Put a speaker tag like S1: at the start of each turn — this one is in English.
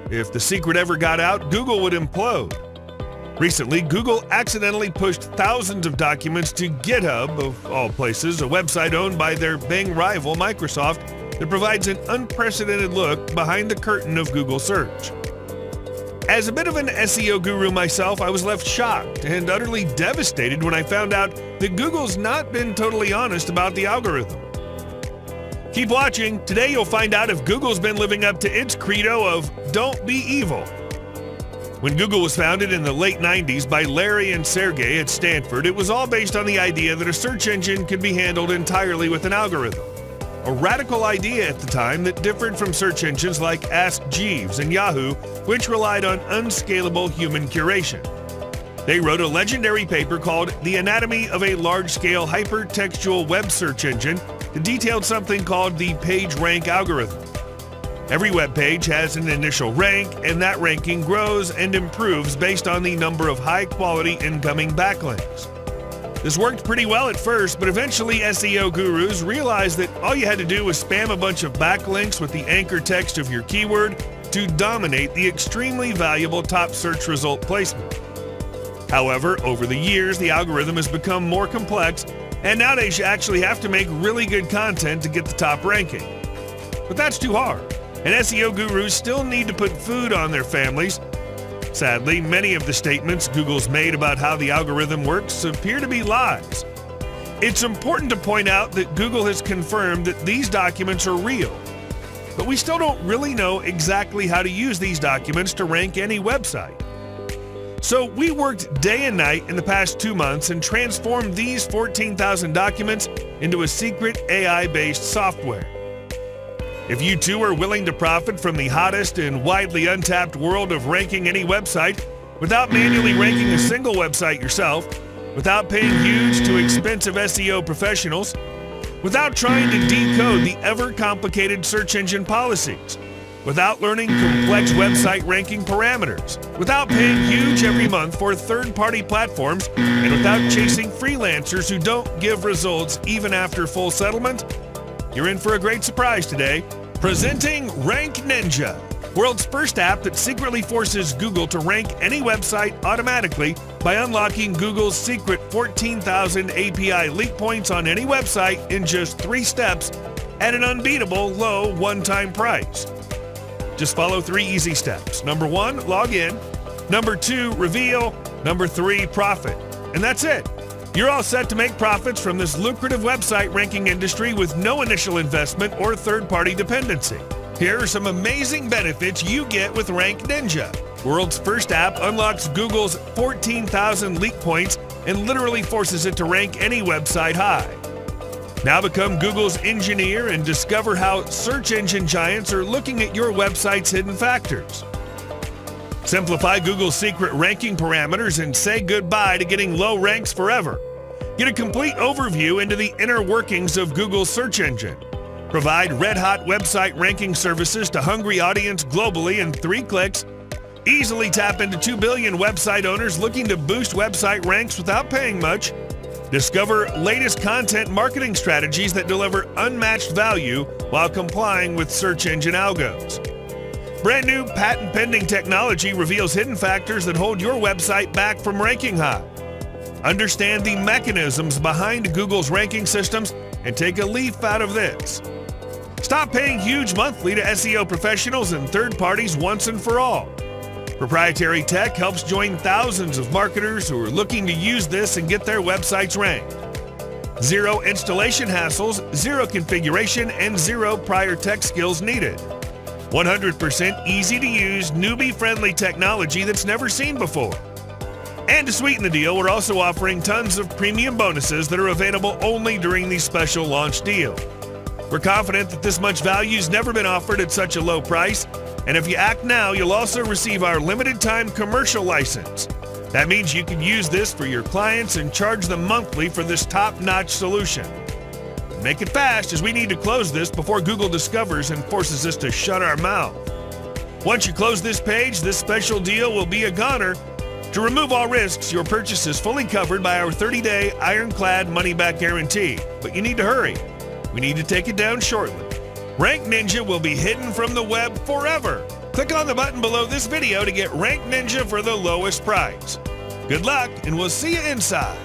S1: If the secret ever got out, Google would implode. Recently, Google accidentally pushed thousands of documents to GitHub, of all places, a website owned by their Bing rival, Microsoft, that provides an unprecedented look behind the curtain of Google search. As a bit of an SEO guru myself, I was left shocked and utterly devastated when I found out that Google's not been totally honest about the algorithm. Keep watching. Today you'll find out if Google's been living up to its credo of "Don't be evil." When Google was founded in the late 90s by Larry and Sergey at Stanford, it was all based on the idea that a search engine could be handled entirely with an algorithm. A radical idea at the time that differed from search engines like Ask Jeeves and Yahoo, which relied on unscalable human curation. They wrote a legendary paper called The Anatomy of a Large-Scale Hypertextual Web Search Engine that detailed something called the PageRank algorithm. Every web page has an initial rank, and that ranking grows and improves based on the number of high-quality incoming backlinks. This worked pretty well at first, but eventually SEO gurus realized that all you had to do was spam a bunch of backlinks with the anchor text of your keyword to dominate the extremely valuable top search result placement. However, over the years, the algorithm has become more complex, and nowadays you actually have to make really good content to get the top ranking. But that's too hard, and SEO gurus still need to put food on their families. Sadly, many of the statements Google's made about how the algorithm works appear to be lies. It's important to point out that Google has confirmed that these documents are real, but we still don't really know exactly how to use these documents to rank any website. So we worked day and night in the past 2 months and transformed these 14,000 documents into a secret AI-based software. If you too are willing to profit from the hottest and widely untapped world of ranking any website without manually ranking a single website yourself, without paying huge to expensive SEO professionals, without trying to decode the ever-complicated search engine policies, without learning complex website ranking parameters, without paying huge every month for third-party platforms, and without chasing freelancers who don't give results even after full settlement, you're in for a great surprise today. Presenting RankNinja, world's first app that secretly forces Google to rank any website automatically by unlocking Google's secret 14,000 API leak points on any website in just 3 steps at an unbeatable low one-time price. Just follow 3 easy steps. Number 1, log in. Number 2, reveal. Number 3, profit. And that's it. You're all set to make profits from this lucrative website ranking industry with no initial investment or third-party dependency. Here are some amazing benefits you get with RankNinja. World's first app unlocks Google's 14,000 leak points and literally forces it to rank any website high. Now become Google's engineer and discover how search engine giants are looking at your website's hidden factors. Simplify Google's secret ranking parameters and say goodbye to getting low ranks forever. Get a complete overview into the inner workings of Google's search engine. Provide red-hot website ranking services to hungry audience globally in 3 clicks. Easily tap into 2 billion website owners looking to boost website ranks without paying much. Discover latest content marketing strategies that deliver unmatched value while complying with search engine algos. Brand new patent-pending technology reveals hidden factors that hold your website back from ranking high. Understand the mechanisms behind Google's ranking systems and take a leaf out of this. Stop paying huge monthly to SEO professionals and third parties once and for all. Proprietary tech helps join thousands of marketers who are looking to use this and get their websites ranked. 0 installation hassles, 0 configuration, and 0 prior tech skills needed. 100% easy to use, newbie-friendly technology that's never seen before. And to sweeten the deal, we're also offering tons of premium bonuses that are available only during the special launch deal. We're confident that this much value's never been offered at such a low price, and if you act now, you'll also receive our limited-time commercial license. That means you can use this for your clients and charge them monthly for this top-notch solution. Make it fast, as we need to close this before Google discovers and forces us to shut our mouth. Once you close this page, this special deal will be a goner. To remove all risks, your purchase is fully covered by our 30-day ironclad money-back guarantee. But you need to hurry. We need to take it down shortly. RankNinja will be hidden from the web forever. Click on the button below this video to get RankNinja for the lowest price. Good luck, and we'll see you inside.